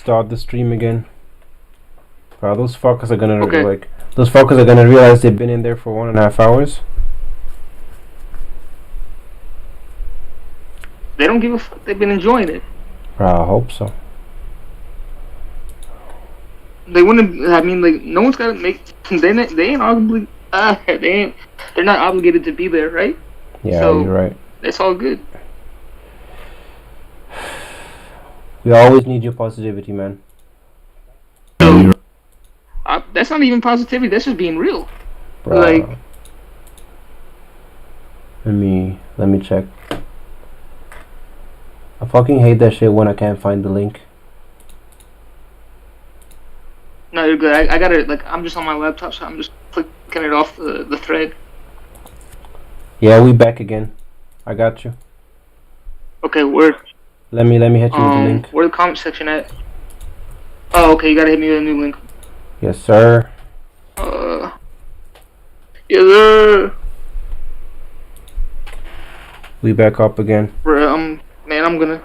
start the stream again. Bro, those fuckers are gonna Okay. those fuckers are gonna realize they've been in there for 1.5 hours. They don't give a fuck. They've been enjoying it. Bro, I hope so. They wouldn't. I mean, like, no one's gotta make. They ain't arguably. They're not obligated to be there, right? Yeah, So, you're right. It's all good. We always need your positivity, man. So, that's not even positivity. That's just being real. Bro. Like, let me check. I fucking hate that shit when I can't find the link. no, you're good. I got it. Like, I'm just on my laptop, so I'm just clicking it off the thread. Yeah, we back again. I got you. Okay, where? Let me hit you with the link. Where the comment section at? Oh, okay. You gotta hit me with a new link. Yes, sir. Yeah, sir. We back up again. Man, I'm gonna.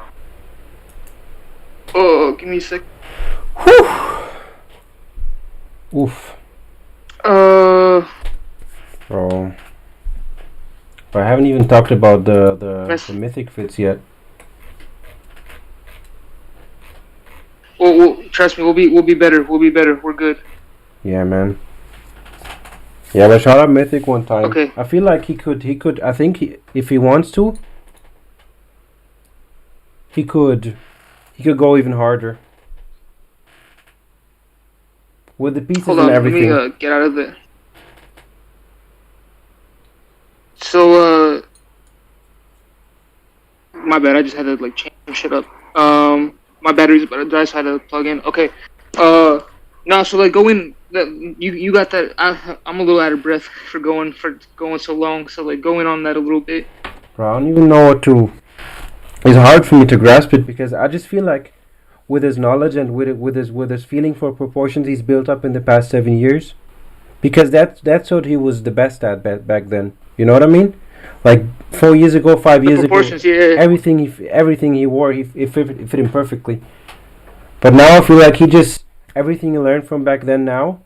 Oh, give me a sec. Whew. Oof. Bro. But I haven't even talked about the mythic fits yet. Well, trust me, we'll be better. We'll be better. We're good. Yeah, man. Yeah, but shout out Mythic one time. Okay. I feel like he could. I think if he wants to, he could go even harder with the pieces Hold on, and everything. let me get out of there. So my bad. I just had to like change some shit up. My battery's about to die, so I had to plug in. Okay. No, so like go in. You got that. I'm a little out of breath for going so long. So like go in on that a little bit. Bro, I don't even know what to. It's hard for me to grasp it because I just feel like, with his knowledge and with his feeling for proportions he's built up in the past 7 years, because that's what he was the best at back then. You know what I mean? Like 4 years ago, 5 years ago, yeah. everything he wore, it fit him perfectly. But now I feel like everything he learned from back then, now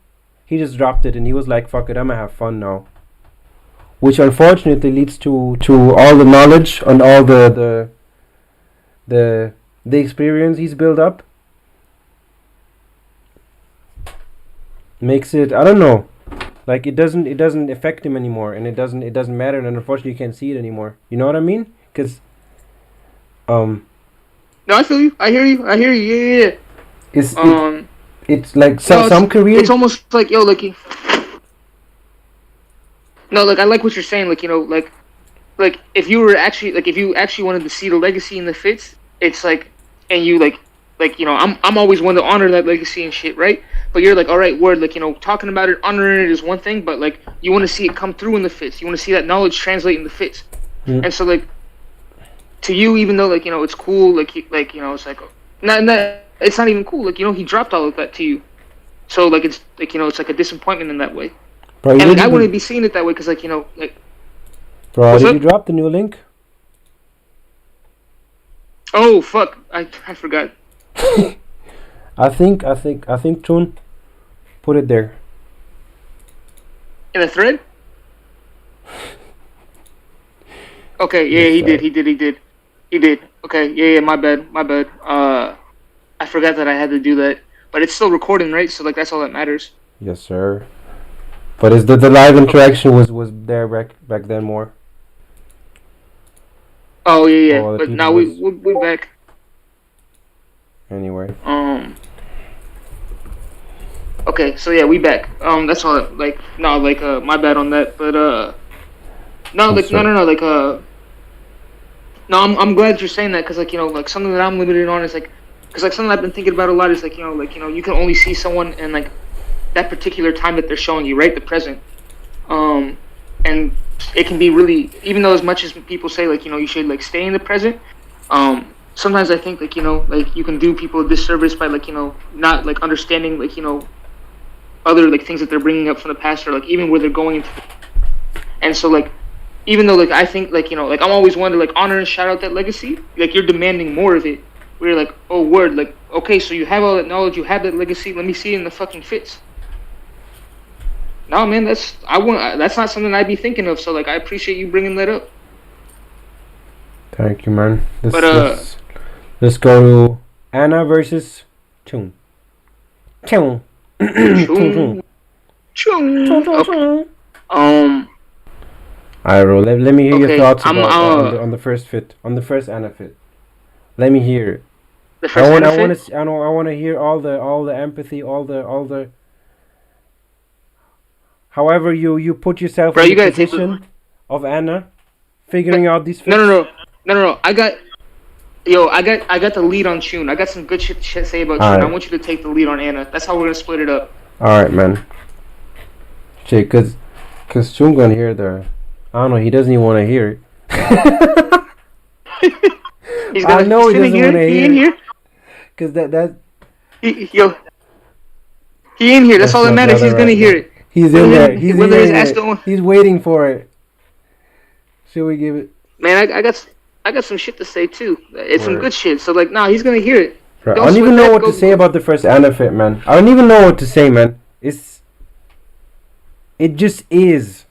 he just dropped it and he was like, fuck it, I'm gonna have fun now. Which unfortunately leads to all the knowledge and all the experience he's built up. Makes it, I don't know, like it doesn't affect him anymore, and it doesn't matter, and unfortunately you can't see it anymore. You know what I mean? Because No, I feel you. I hear you. Yeah. It's like some careers. It's almost like no, like I like what you're saying. Like like if you actually wanted to see the legacy in the fits, it's like, and you like I'm always one to honor that legacy and shit, right? But you're like, all right, word, like talking about it, honoring it is one thing, but like you want to see it come through in the fits. You want to see that knowledge translate in the fits, and so like to you, even though like it's cool, it's like it's not even cool. Like he dropped all of that to you, so like it's like it's like a disappointment in that way. Bro, and like I wouldn't be seeing it that way because like like. Bro, did you drop the new link? Oh fuck! I forgot. I think Tune put it there. In the thread? Okay, yeah, he did. Okay, yeah, my bad. I forgot that I had to do that, but it's still recording, right? So like that's all that matters. Yes, sir. But is the live interaction was there back then more? Oh yeah. But now we're back. Anyway. Okay, so yeah, we back. That's all. Like no, like my bad on that. But no, like no, like no, I'm glad you're saying that because like like something that I'm limited on is like, because like something I've been thinking about a lot is like you can only see someone in like that particular time that they're showing you, right? The present. And it can be really, even though as much as people say like you should like stay in the present, sometimes I think like like you can do people a disservice by like not like understanding like other like things that they're bringing up from the past, or like even where they're going into. And so like even though like I think like like I'm always one to like honor and shout out that legacy, like you're demanding more of it. We're like, oh word, like okay, so you have all that knowledge, you have that legacy. Let me see it in the fucking fits. No, man, that's not something I'd be thinking of. So like, I appreciate you bringing that up. Thank you, man. But Let's go to Anna versus Chung. Chung. Chung. Okay. Alright, bro. Let me hear your Okay, thoughts on the first fit, on the first Anna fit. Let me hear it. The first Anna fit? I want to hear all the empathy, all the. However, you put yourself in the position of Anna, figuring out these fits. No. I got the lead on Chun. I got some good shit to say about Chun. I want you to take the lead on Anna. That's how we're gonna split it up. All right, man. Jay, cause Chun gonna hear the. I don't know. He doesn't even want to hear it. I know he doesn't want to hear it. Cause he in here. That's all that matters. He's gonna hear it. He's in there. He's waiting for it. Should we give it? Man, I got some shit to say too. It's some good shit. So like, he's gonna hear it. Right. I don't even know what to say about the first Anna fit, man. I don't even know what to say, man. It just is.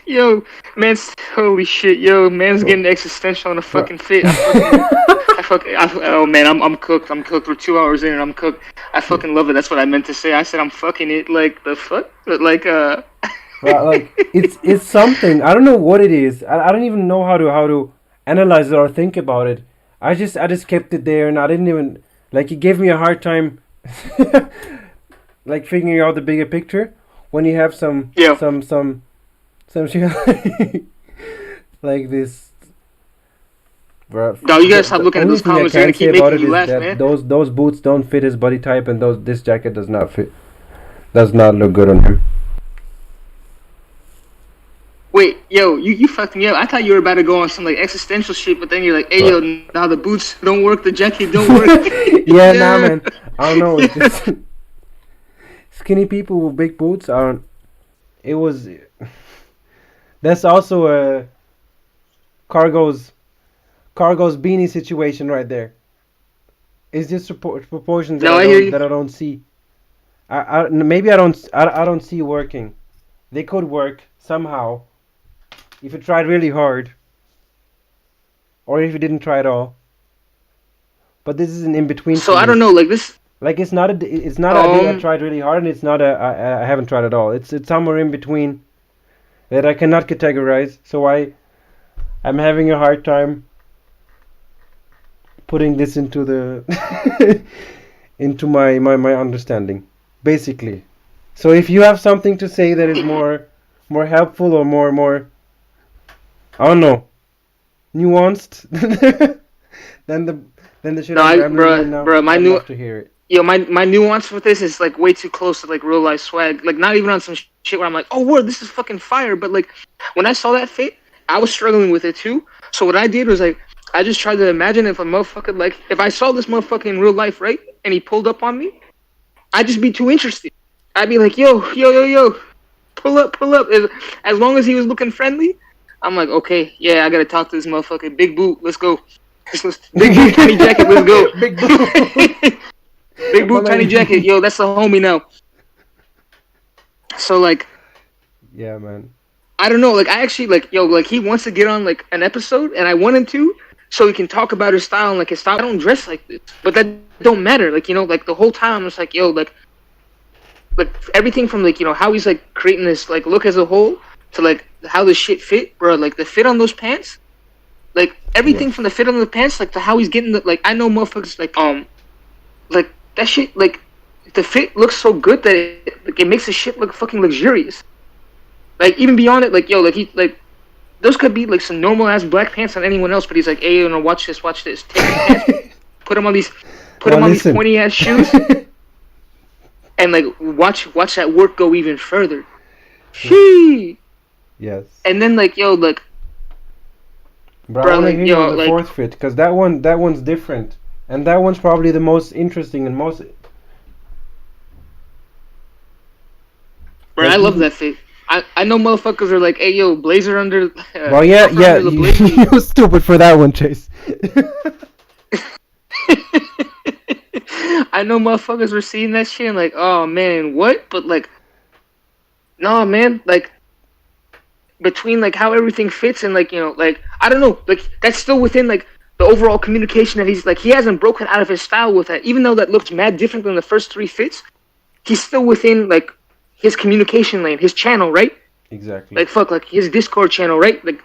Yo, man's holy shit. Yo, man's getting existential on a fucking fit. Oh man, I'm cooked. I'm cooked. We're 2 hours in and I'm cooked. I fucking love it. That's what I meant to say. I said I'm fucking it. Like the fuck, but like Well, like it's something. I don't know what it is. I don't even know how to analyze it or think about it. I just kept it there and I didn't even like. It gave me a hard time, like figuring out the bigger picture when you have some shit like this. Bro, no, you guys stop looking at those comments. You're gonna keep making me laugh, man. Those boots don't fit his body type, and this jacket does not fit. Does not look good on him. Wait, yo, you fucked me up. I thought you were about to go on some like existential shit, but then you're like, hey, yo, now the boots don't work, the jacket don't work. Yeah, nah, man. I don't know. It's just skinny people with big boots aren't. It was. That's also a Cargo's beanie situation right there. It's just proportions that I don't see. Maybe I don't see working. They could work somehow if you tried really hard, or if you didn't try at all. But this is an in between. So I don't know, like this. Like it's not I tried really hard, and it's not I haven't tried at all. It's somewhere in between that I cannot categorize. So I'm having a hard time putting this into the into my understanding, basically. So if you have something to say that is more helpful or more I don't know, nuanced, then the shit. Bro, my new to hear it. Yo, my nuance with this is like way too close to like real life swag. Like not even on some shit where I'm like, oh word, this is fucking fire. But like when I saw that fit, I was struggling with it too. So what I did was like I just tried to imagine if a motherfucker like if I saw this motherfucker in real life, right, and he pulled up on me, I'd just be too interested. I'd be like, yo, pull up. As long as he was looking friendly, I'm like, okay, yeah, I gotta talk to this motherfucker. Big boot, let's go. Big boot, tiny jacket, let's go. Big boot. Big boot, tiny jacket. Yo, that's the homie now. So like, yeah, man. I don't know. Like I actually like like he wants to get on like an episode, and I want him to, so he can talk about his style and like his style. I don't dress like this, but that don't matter. Like like the whole time I'm just like, yo, like everything from like how he's like creating this like look as a whole to like how the shit fit, bro. Like the fit on those pants, like everything from the fit on the pants, like to how he's getting the like. I know motherfuckers like that shit. Like the fit looks so good that it makes the shit look fucking luxurious. Like even beyond it, like he like those could be like some normal ass black pants on anyone else, but he's like, hey, watch this, take these pants, put them on these pointy ass shoes, and like watch that work go even further. She. Yes. And then like like. Bro, I want to hear the fourth fit because that one's different, and that one's probably the most interesting and most. Bro, I love that fit. I know motherfuckers are like, hey yo, blazer under. Well, yeah, Puffer yeah, under the blazer. you stupid for that one, Chase. I know motherfuckers were seeing that shit and like, oh man, what? But like, no, man, like between like how everything fits and like like I don't know, like that's still within like the overall communication that he's like he hasn't broken out of his style with that. Even though that looks mad different than the first three fits, he's still within like his communication lane, his channel, right? Exactly. Like fuck, like his Discord channel, right? Like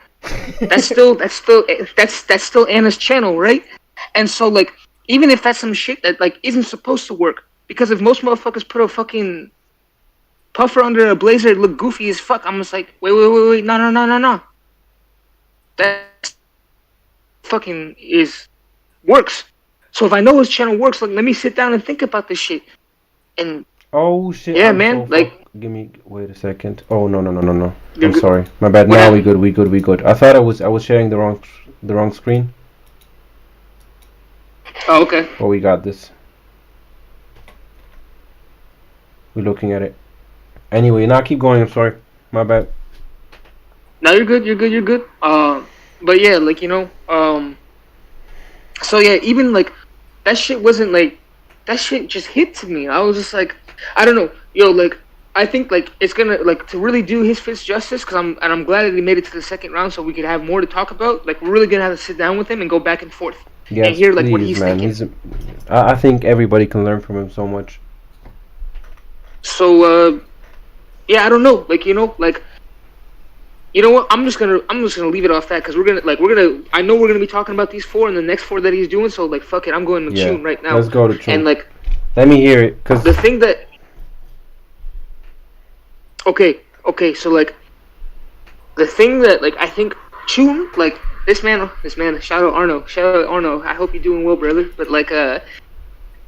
that's still Anna's channel, right? And so like even if that's some shit that like isn't supposed to work, because if most motherfuckers put a fucking puffer under a blazer, it look goofy as fuck. I'm just like, wait, no. That fucking works. So if I know his channel works, like let me sit down and think about this shit. And oh shit! yeah, man, like give me wait a second. Oh no! I'm good. sorry. My bad. What Now happened? we good. I thought I was sharing the wrong screen. Oh, okay. But we got this. We're looking at it. Anyway, now keep going. I'm sorry. My bad. No, you're good. But yeah, like so yeah, even like that shit wasn't like that shit just hit to me. I was just like, I don't know, yo, like I think like it's gonna like to really do his fits justice because I'm glad that he made it to the second round so we could have more to talk about. Like we're really gonna have to sit down with him and go back and forth Yes, and hear like please, what he's man. thinking. I think everybody can learn from him so much. So yeah, I don't know, like like. You know what? I'm just gonna leave it off that because we're gonna. I know we're gonna be talking about these four and the next four that he's doing. So like, fuck it, I'm going to tune right now. Let's go to tune. And like, let me hear it, cause the thing that. Okay. So like, the thing that like I think tune like this man. Shout out Arno. I hope you're doing well, brother. But like, the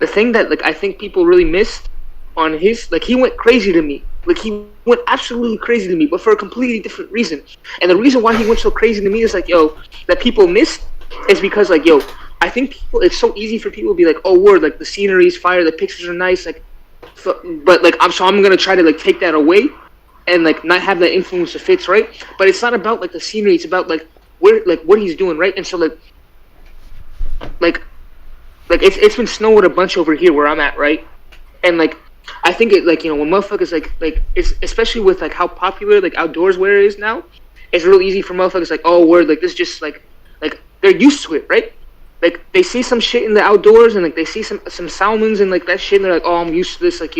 thing that like I think people really missed on his like he went crazy to me. Like he went absolutely crazy to me, but for a completely different reason. And the reason why he went so crazy to me is like, yo, that people missed is because like, yo, I think people it's so easy for people to be like, oh, word, like the scenery's fire, the pictures are nice, like, but like I'm gonna try to like take that away and like not have that influence the fits, right? But it's not about like the scenery, it's about like where like what he's doing, right? And so like it's been snowing a bunch over here where I'm at, right? And like I think it like when motherfuckers like it's especially with like how popular like outdoors wear is now, it's real easy for motherfuckers like oh word like this just like they're used to it, right? Like they see some shit in the outdoors and like they see some salmons and like that shit and they're like oh I'm used to this like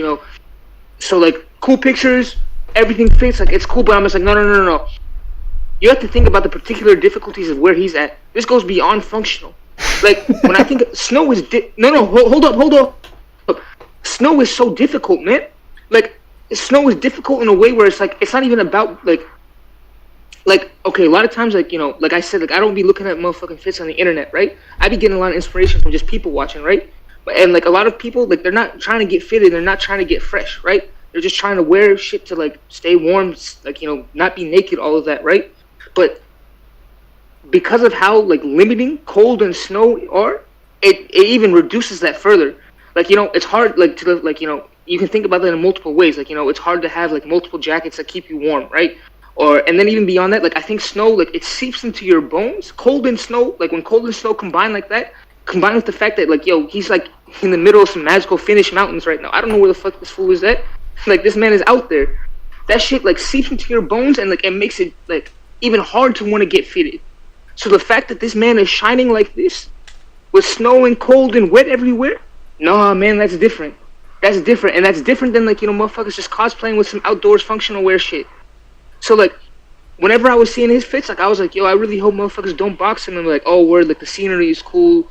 so like cool pictures, everything fits like it's cool, but I'm just like no. You have to think about the particular difficulties of where he's at. This goes beyond functional. Like when I think snow is hold up. Snow is so difficult, man. Like snow is difficult in a way where it's like it's not even about like okay, a lot of times like like I said like I don't be looking at motherfucking fits on the internet, right? I be getting a lot of inspiration from just people watching, right? And like a lot of people like they're not trying to get fitted, they're not trying to get fresh, right? They're just trying to wear shit to like stay warm, like not be naked, all of that, right? But because of how like limiting cold and snow are, it even reduces that further. Like it's hard like to like you can think about that in multiple ways. Like it's hard to have like multiple jackets that keep you warm, right? Or and then even beyond that, like I think snow like it seeps into your bones. Cold and snow, like when cold and snow combine like that, combined with the fact that like he's like in the middle of some magical Finnish mountains right now. I don't know where the fuck this fool is at. Like this man is out there. That shit like seeps into your bones and like it makes it like even hard to want to get fitted. So the fact that this man is shining like this, with snow and cold and wet everywhere. Nah, man, that's different. That's different, and that's different than like motherfuckers just cosplaying with some outdoors functional wear shit. So like, whenever I was seeing his fits, like I was like, yo, I really hope motherfuckers don't box him and be like, oh, word, like the scenery is cool,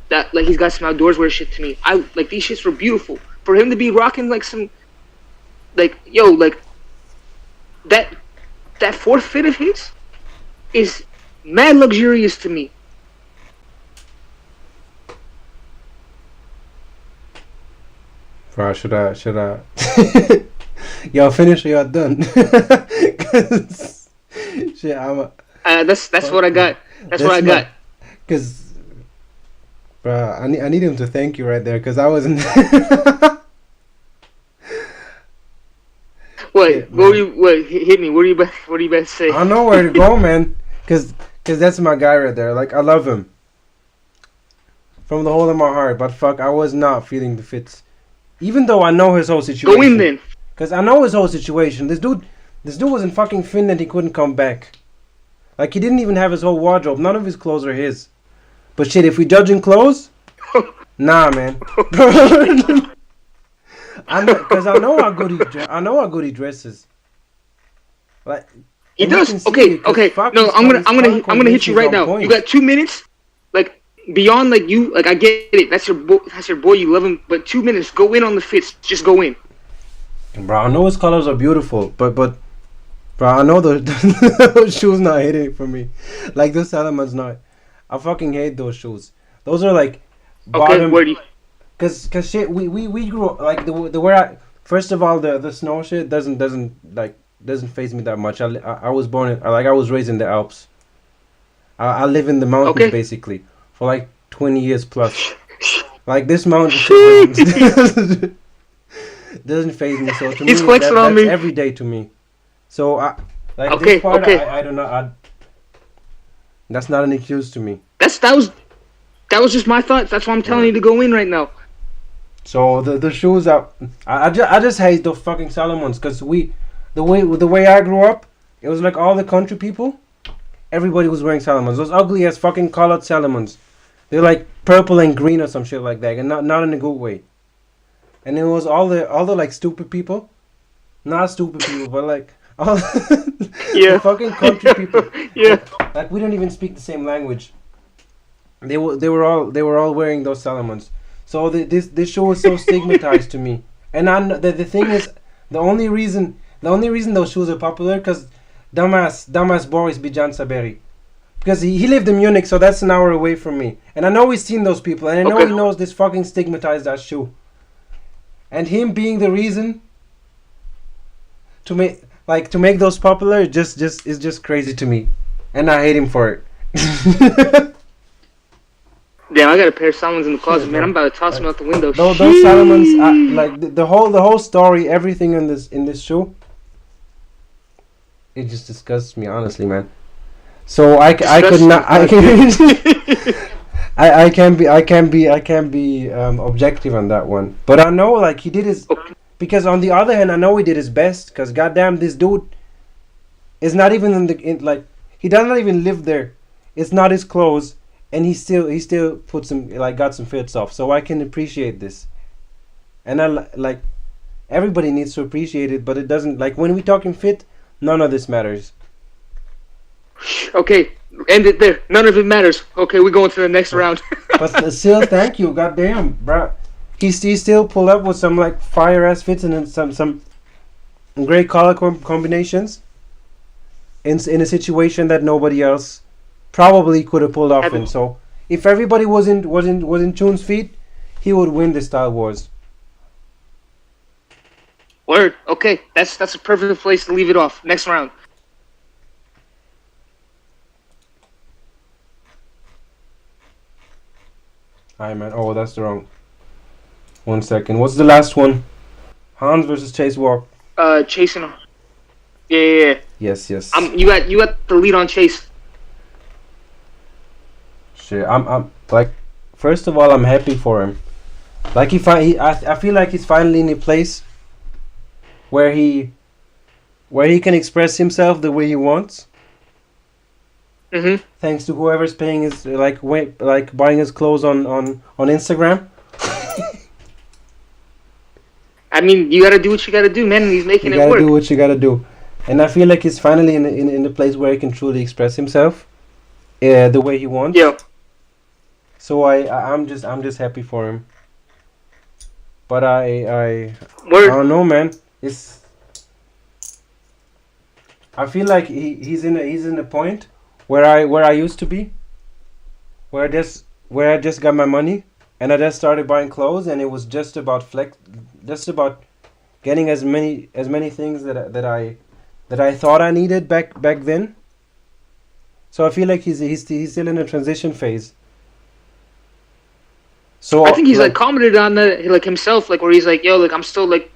that like he's got some outdoors wear shit to me. I like these shits were beautiful. For him to be rocking like some, like yo, like that fourth fit of his is mad luxurious to me. Bro, should I? Y'all finished or y'all done? 'Cause, shit, That's what I got. That's what I got. Cause, bro, I need him to thank you right there, cause I wasn't. shit, man. Hit me. What do you best say? I don't know where to go, man. Cause that's my guy right there. Like, I love him from the whole of my heart. But fuck, I was not feeling the fits. Even though I know his whole situation. Go in then. Cause I know his whole situation. This dude was in fucking Finland. He couldn't come back. Like, he didn't even have his whole wardrobe. None of his clothes are his. But shit, if we judge in clothes, nah, man. Cause I know how good he dresses. Like, he does. Okay. No, I'm gonna hit you right now. Point. You got 2 minutes. Like, beyond like you, like I get it. That's your boy. You love him. But 2 minutes. Go in on the fits. Just go in. Bro, I know his colors are beautiful, but bro, I know those shoes not hitting for me. Like, those Salamon's not. I fucking hate those shoes. Those are like bottom. Okay, where do you? Cause shit, we grew up, like the where I first of all the snow shit doesn't phase me that much. I was born in, I was raised in the Alps. I live in the mountains basically for like 20 years plus. Like, this mountain shit doesn't phase me. So to He's me, flexing on that's me every day to me. So this part I do not. That's not an excuse to me. That was just my thoughts. That's why I'm telling you to go in right now. So the shoes I just hate those fucking Salomons, cause the way I grew up, it was like all the country people, everybody was wearing Salomons. Those ugly as fucking colored Salomons. They're like purple and green or some shit like that, and not in a good way. And it was all the like stupid people, not stupid people, but like all the fucking country people. Yeah. Like, we don't even speak the same language. They were all wearing those Salomons. So this show is so stigmatized to me. And the thing is, the only reason those shoes are popular because dumbass Boris Bijan Saberi, because he lived in Munich, so that's an hour away from me. And I know he's seen those people, and I know he knows this fucking stigmatized ass shoe. And him being the reason to make those popular is just crazy to me, and I hate him for it. Damn, I got a pair of Salomons in the closet, man. I'm about to toss them out the window. Those Salomons, like the whole story, everything in this shoe, it just disgusts me, honestly, man. So I can't be objective on that one. But I know, like, he did his, because on the other hand, I know he did his best, because goddamn, this dude is not even like, he does not even live there. It's not his clothes. And he still put some, like, got some fits off, so I can appreciate this. And I like, everybody needs to appreciate it, but it doesn't, like, when we talking fit, none of this matters. Okay, end it there. None of it matters. Okay, we're going to the next round. But still, thank you, goddamn, bro. He still pulled up with some, like, fire ass fits and then some great color combinations in a situation that nobody else probably could have pulled off in. So if everybody was in Chune's feet, he would win the Style Wars. Word. Okay, that's a perfect place to leave it off. Next round. Alright, man. Oh, that's the wrong. 1 second. What's the last one? Hans versus Chase Walk. Chasing. Yeah. Yes. You got the lead on Chase. I'm like, first of all, I'm happy for him. Like, I feel like he's finally in a place where he can express himself the way he wants. Mm-hmm. Thanks to whoever's paying his buying his clothes on Instagram. I mean, you gotta do what you gotta do, man. And he's making it work. You gotta do what you gotta do, and I feel like he's finally in a place where he can truly express himself, the way he wants. Yeah. So I'm just happy for him. But I don't know, man. I feel like he's in a point where I used to be, where I just got my money and I just started buying clothes, and it was just about getting as many things that I thought I needed back then. So I feel like he's still in a transition phase. So I think he's like commented on that, like, himself, like, where he's like, yo, like, I'm still like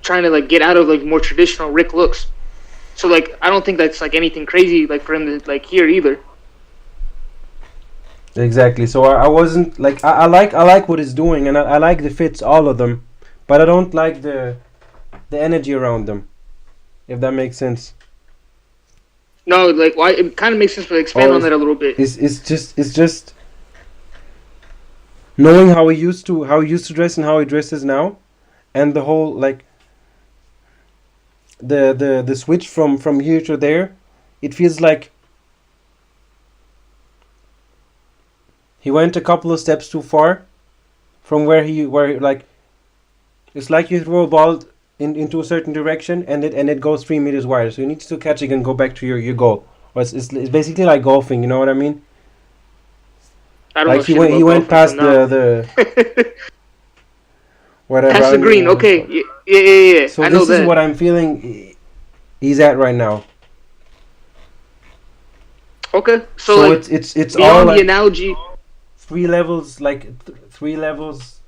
trying to like get out of like more traditional Rick looks. So like I don't think that's like anything crazy like for him to like hear either. Exactly. So I wasn't like I like what he's doing, and I like the fits, all of them, but I don't like the energy around them. If that makes sense. No, like why it kind of makes sense, but expand on that a little bit. It's just knowing how he used to dress and how he dresses now, and the whole like the switch from here to there. It feels like he went a couple of steps too far from where like it's like you throw a ball into a certain direction and it goes 3 meters wide. So you need to catch it and go back to your goal. Or it's basically like golfing. You know what I mean? I don't like know he went past the whatever. Past the green. Okay. Yeah. So I know this that. is what I'm feeling. He's at right now. Okay. So like it's beyond all the like analogy. 3 levels, like 3 levels,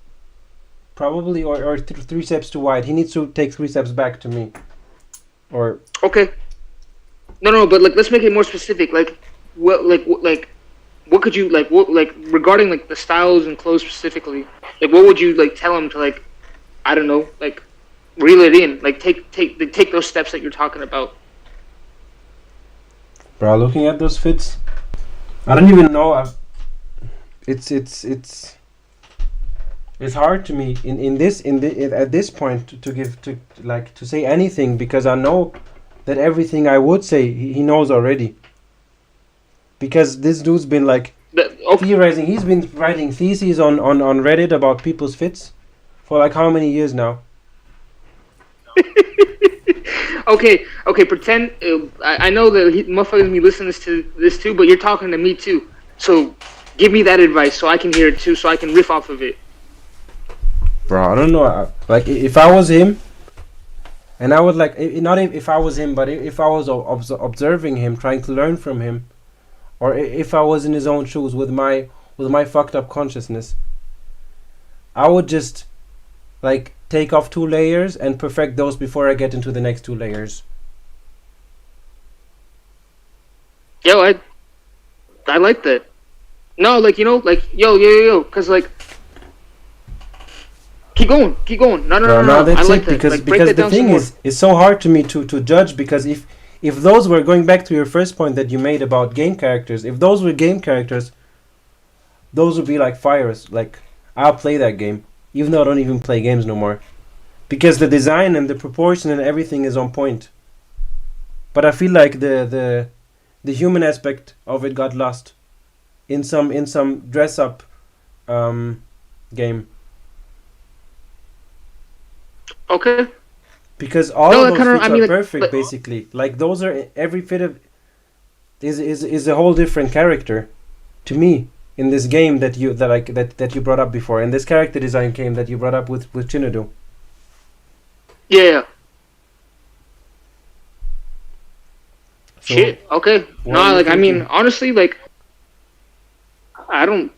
probably, or 3 steps too wide. He needs to take 3 steps back to me, or Okay. No, but like let's make it more specific. Like what could you like what like regarding like the styles and clothes specifically? Like what would you like tell him to like I don't know like reel it in like take those steps that you're talking about. bro. Looking at those fits, I don't even know. It's hard to me at this point to give to like to say anything, because I know that everything I would say he knows already. Because this dude's been like theorizing. He's been writing theses on Reddit about people's fits for like how many years now? Okay. Pretend I know that motherfuckers be listening to this too, but you're talking to me too. So give me that advice so I can hear it too, so I can riff off of it. Bro, I don't know. Like if I was him, and I would like not if I was him, but if I was observing him, trying to learn from him, or if I was in his own shoes with my fucked up consciousness, I would just like take off 2 layers and perfect those before I get into the next 2 layers. Yo, I like that. No, like like yo, cause like keep going. No. That's I like it, that. because Like, break that the down thing some more. is, it's so hard to me to judge, because if those were, going back to your first point that you made about game characters, if those were game characters, those would be like fires. Like I'll play that game, even though I don't even play games no more, because the design and the proportion and everything is on point. But I feel like the human aspect of it got lost in some dress up game. Okay. Because all No, of those fits are like, perfect, basically. Like those are, every fit of is a whole different character to me in this game that you brought up before, and this character design game that you brought up with Chinadu. Yeah. So, shit. Okay. No, like I mean, honestly, like I don't.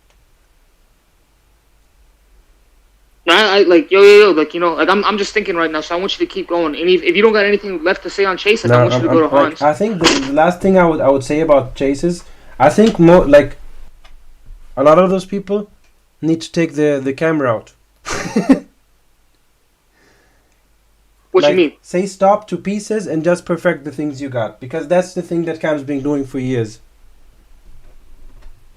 No, I like yo, like like I'm just thinking right now, so I want you to keep going. And if you don't got anything left to say on Chase, like, I want you to go to Hans. I think the last thing I would say about Chase is, I think more like a lot of those people need to take the camera out. What you mean? Say stop to pieces and just perfect the things you got, because that's the thing that Cam's been doing for years.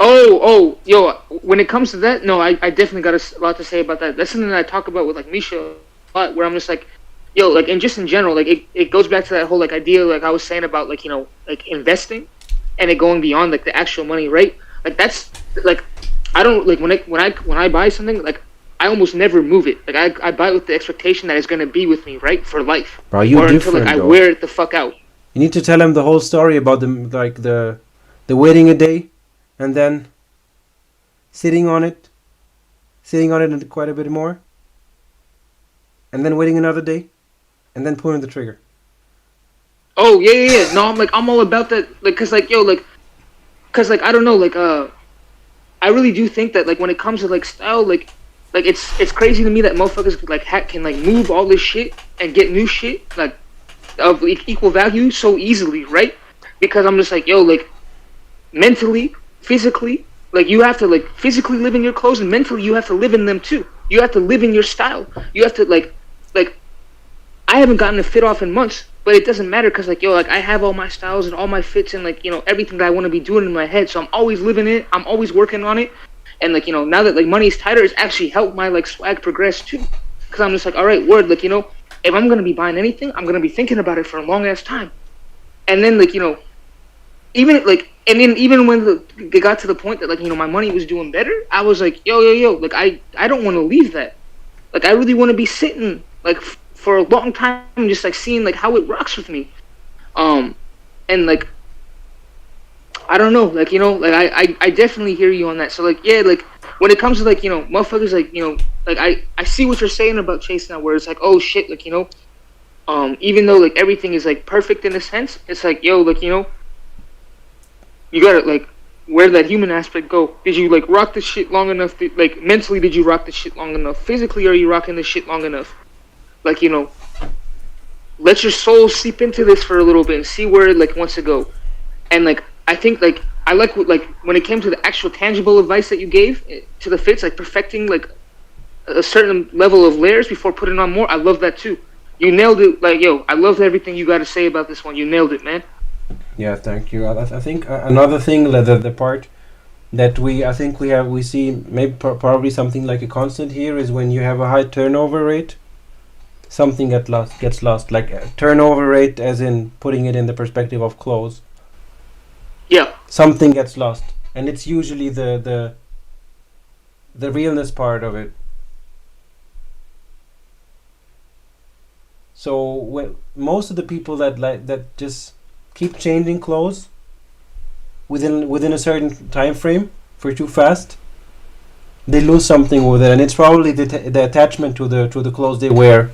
Oh, yo, when it comes to that, no, I definitely got a lot to say about that. That's something that I talk about with like Misha a lot, where I'm just like, yo, like, and just in general, like it goes back to that whole like idea, like I was saying about like like investing, and it going beyond like the actual money, right? Like that's like I don't like when I buy something, like I almost never move it. Like I buy it with the expectation that it's gonna be with me, right, for life. Bro, you or different, until like though. I wear it the fuck out. You need to tell him the whole story about the waiting a day, and then sitting on it quite a bit more, and then waiting another day, and then pulling the trigger. Oh yeah. No, I'm all about that. Like, cause like cause like I don't know, like I really do think that like when it comes to like style, like like it's crazy to me that motherfuckers like can like move all this shit and get new shit like of like, equal value so easily, right? Because I'm just like, yo, like mentally, physically, like you have to like physically live in your clothes, and mentally you have to live in them too. You have to live in your style. You have to like I haven't gotten a fit off in months, but it doesn't matter because like yo, like I have all my styles and all my fits and like everything that I want to be doing in my head. So I'm always living it. I'm always working on it, and like now that like money is tighter, it's actually helped my like swag progress too. Because I'm just like, all right, word, like if I'm gonna be buying anything, I'm gonna be thinking about it for a long ass time, and then like even like and then even when it got to the point that like my money was doing better, I was like yo, like I don't want to leave that. Like I really want to be sitting like for a long time, just like seeing like how it rocks with me. um and like I don't know, like like I definitely hear you on that. So like yeah, like when it comes to like motherfuckers, like like I see what you're saying about Chase now, where it's like, oh shit, like even though like everything is like perfect in a sense, it's like yo, like you gotta like where did that human aspect go? Did you like rock the shit long enough? Like mentally, did you rock the shit long enough? Physically, are you rocking the shit long enough? Like let your soul seep into this for a little bit and see where it like wants to go. And like I think like I like what, like when it came to the actual tangible advice that you gave to the fits, like perfecting like a certain level of layers before putting on more. I love that too. You nailed it. Like yo, I loved everything you got to say about this one. You nailed it, man. Yeah, thank you. I think another thing that the part that we see maybe probably something like a constant here is when you have a high turnover rate, something gets lost, like turnover rate as in putting it in the perspective of clothes. Yeah. Something gets lost, and it's usually the realness part of it. So when most of the people that just keep changing clothes within a certain time frame for too fast, they lose something with it, and it's probably the attachment to the clothes they wear.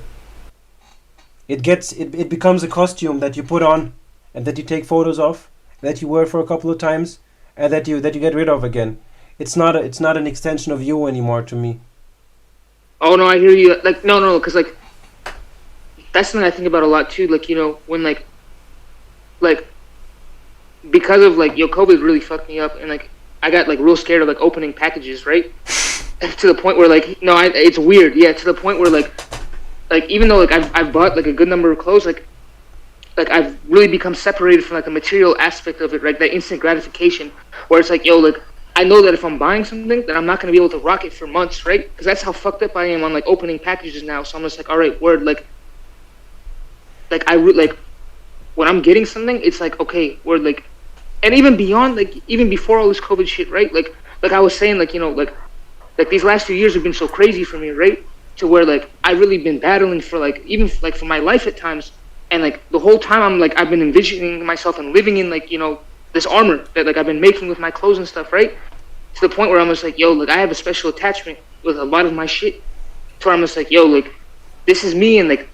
It becomes a costume that you put on and that you take photos of, that you wear for a couple of times, and that you get rid of again. It's not an extension of you anymore to me. Oh no, I hear you. Like no, because like that's something I think about a lot too. Like when like because of like COVID really fucked me up, and like I got like real scared of like opening packages, right? To the point where like no, it's weird. Yeah, to the point where like even though like I've bought like a good number of clothes, like I've really become separated from like the material aspect of it, right? That instant gratification, where it's like yo, like I know that if I'm buying something, that I'm not gonna be able to rock it for months, right? Because that's how fucked up I am on like opening packages now. So I'm just like, all right, word, like like when I'm getting something, it's like okay, word, like, and even beyond, like even before all this COVID shit, right? Like I was saying, like like these last few years have been so crazy for me, right? To where like I've really been battling for like even like for my life at times, and like the whole time I'm like I've been envisioning myself and living in like this armor that like I've been making with my clothes and stuff, right? To the point where I'm just like yo, like I have a special attachment with a lot of my shit. To where I'm just like yo, like this is me, and like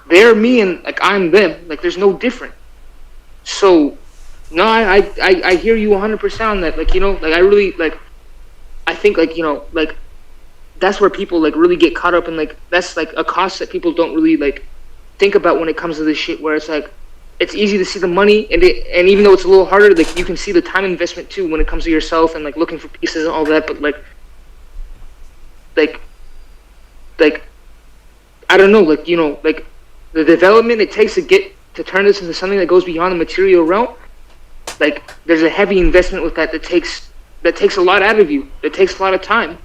they're me, and like I'm them. Like there's no different. So no, I hear you 100% on that. Like like I really like I think like like that's where people like really get caught up in, like that's like a cost that people don't really like think about when it comes to this shit, where it's like it's easy to see the money, and even though it's a little harder, like you can see the time investment too when it comes to yourself and like looking for pieces and all that. But like like I don't know, like like the development it takes to turn this into something that goes beyond the material realm. Like there's a heavy investment with that takes a lot out of you. That takes a lot of time.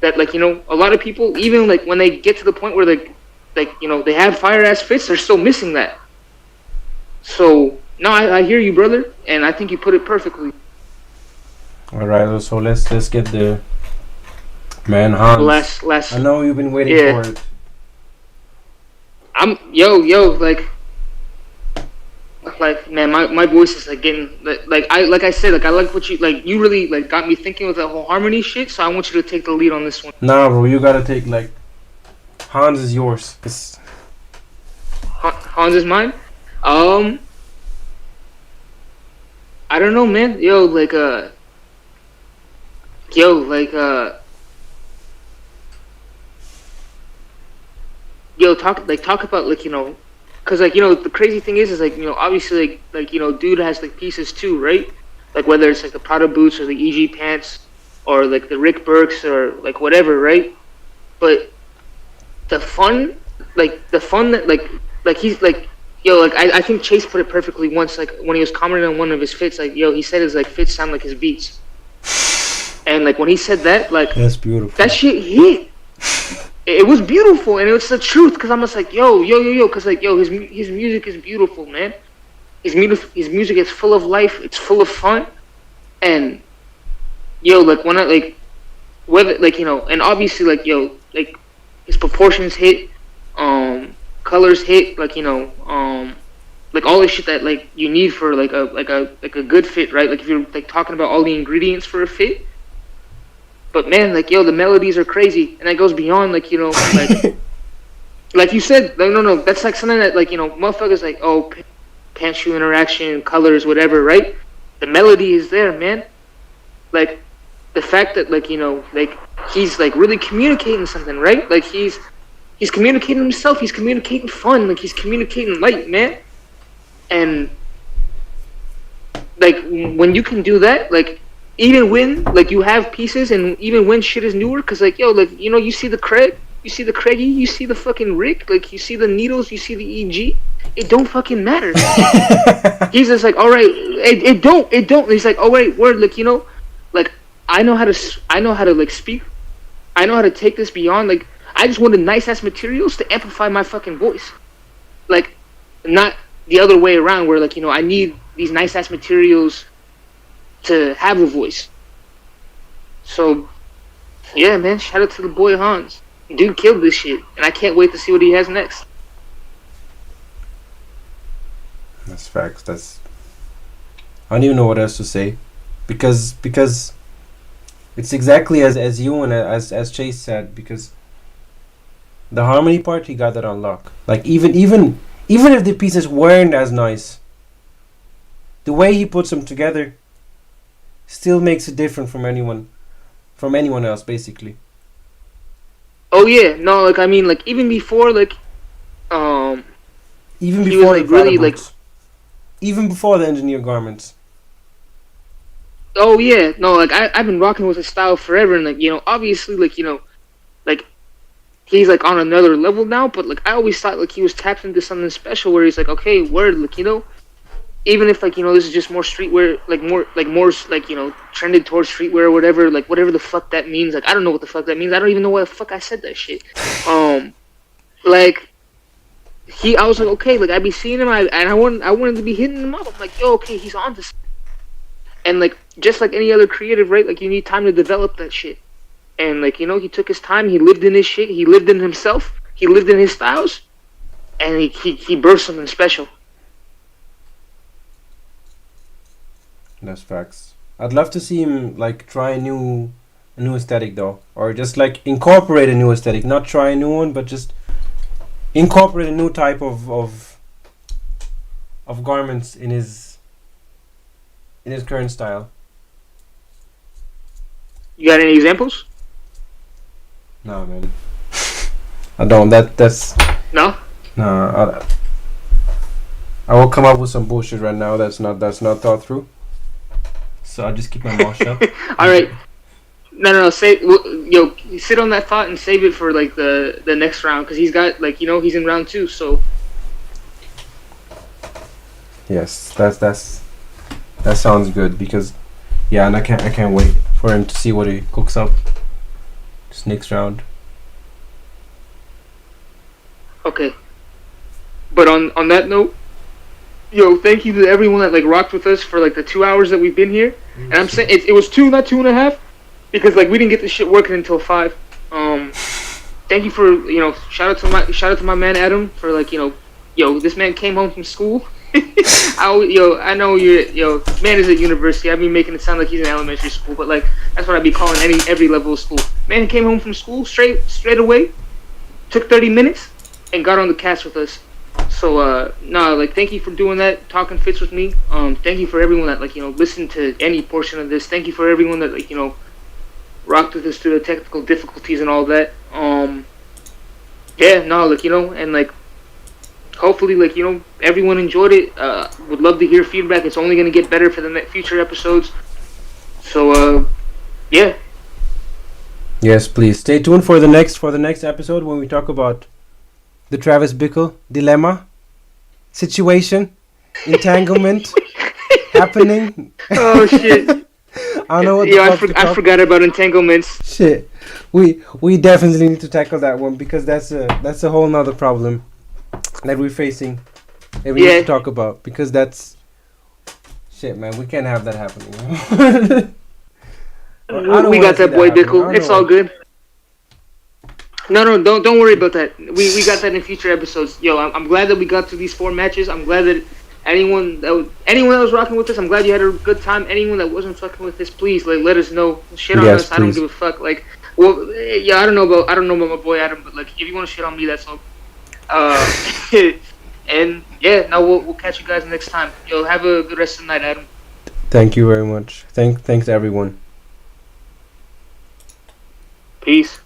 That like a lot of people, even like when they get to the point where like they have fire ass fits, they're still missing that. So no, I hear you, brother, and I think you put it perfectly. All right, so let's get the man Hans. Last. I know you've been waiting for it. I'm like man, my voice is like getting like I said, like I like what you really like got me thinking with that whole harmony shit. So I want you to take the lead on this one. Nah, bro, you gotta take like Hans is yours. Hans is mine. I don't know, man. Yo, like yo, talk about like because like the crazy thing is like obviously like dude has like pieces too, right? Like whether it's like the Prada boots or the EG pants or like the Rick Burks or like whatever, right? But the fun, the fun that he's like, yo, like I think Chase put it perfectly once, like when he was commenting on one of his fits, like yo, he said his like fits sound like his beats, and like when he said that, like That's beautiful. that shit hit. It was beautiful, and it was the truth. Cause I'm just like yo, cause like yo, his music is beautiful, man. His music is full of life. It's full of fun, and yo, like when I like whether like and obviously like yo, like his proportions hit, colors hit, like like all the shit that like you need for like a good fit, right? Like if you're like talking about all the ingredients for a fit. But man, like yo, the melodies are crazy, and it goes beyond like like like you said, like no, that's like something that like motherfuckers like pant shoe interaction, colors, whatever, right? The melody is there, man. Like the fact that like like he's like really communicating something, right? Like he's communicating himself, he's communicating fun, like he's communicating light, man. And like when you can do that, like even when like you have pieces and even when shit is newer, cause like yo, like you see the Craig, you see the Craigie, you see the fucking Rick, like you see the Needles, you see the EG, it don't fucking matter. He's just like, all right, it don't. He's like, all right, word, like like I know how to like speak, I know how to take this beyond. Like I just wanted nice ass materials to amplify my fucking voice, like not the other way around where like I need these nice ass materials to have a voice. So yeah, man, shout out to the boy Hans. Dude killed this shit, and I can't wait to see what he has next. That's facts. I don't even know what else to say, because it's exactly as you and as Chase said. Because the harmony part, he got that on lock. Like even if the pieces weren't as nice, the way he puts them together still makes it different from anyone else, basically. Oh yeah, no, like I mean, like even before, like, even he before was, the like, really, Prada boots, even before the engineer garments. Oh yeah, no, like I've been rocking with his style forever, and like obviously, like like he's like on another level now. But like I always thought like he was tapped into something special, where he's like, okay, word, like even if like this is just more streetwear, like more like trended towards streetwear or whatever, like whatever the fuck that means. Like I don't know what the fuck that means. I don't even know why the fuck I said that shit. Like I was like, okay, like I be seeing him, and I wanted to be hitting him up. I'm like, yo, okay, he's on this. And like just like any other creative, right? Like you need time to develop that shit. And like he took his time. He lived in his shit. He lived in himself. He lived in his styles, and he birthed something special. That's facts. I'd love to see him like try a new aesthetic though, or just like incorporate a new aesthetic. Not try a new one, but just incorporate a new type of garments in his current style. You got any examples? No, man. I don't. That's No. no. I will come up with some bullshit right now. That's not thought through. So I'll just keep my mouth shut. All right. No. Yo, sit on that thought and save it for like the next round, because he's got like he's in round 2. So yes, that sounds good, because yeah, and I can't wait for him to see what he cooks up this next round. Okay. But on that note, yo, thank you to everyone that like rocked with us for like the 2 hours that we've been here. And I'm saying it was 2, not 2.5, because like we didn't get this shit working until 5. Thank you for shout out to my man Adam for like this man came home from school. I know man is at university. I be making it sound like he's in elementary school, but like that's what I be calling every level of school. Man came home from school straight away, took 30 minutes, and got on the cast with us. So like thank you for doing that, talking fits with me. Thank you for everyone that like listened to any portion of this. Thank you for everyone that like rocked with us through the technical difficulties and all that. yeah, no, like and like hopefully like everyone enjoyed it. Would love to hear feedback. It's only gonna get better for the future episodes. So yeah. Yes, please stay tuned for the next episode when we talk about the Travis Bickle dilemma, situation, entanglement, happening. Oh shit. I don't know what the Yeah, fuck to I talk. forgot about entanglements. Shit, we definitely need to tackle that one because that's a whole nother problem that we're facing that we need Yeah. to talk about because that's shit, man. We can't have that happening. I don't We want to got see that boy happening. I Bickle. don't It's know all what- good. No, don't worry about that. We got that in future episodes. Yo, I'm glad that we got to these 4 matches. I'm glad that anyone that was rocking with us, I'm glad you had a good time. Anyone that wasn't fucking with us, please like let us know. Shit on Yes, us. I don't please. give a fuck. Like, well, yeah, I don't know about my boy Adam, but like if you want to shit on me, that's all. And yeah, no, we'll catch you guys next time. Yo, have a good rest of the night, Adam. Thank you very much. Thanks everyone. Peace.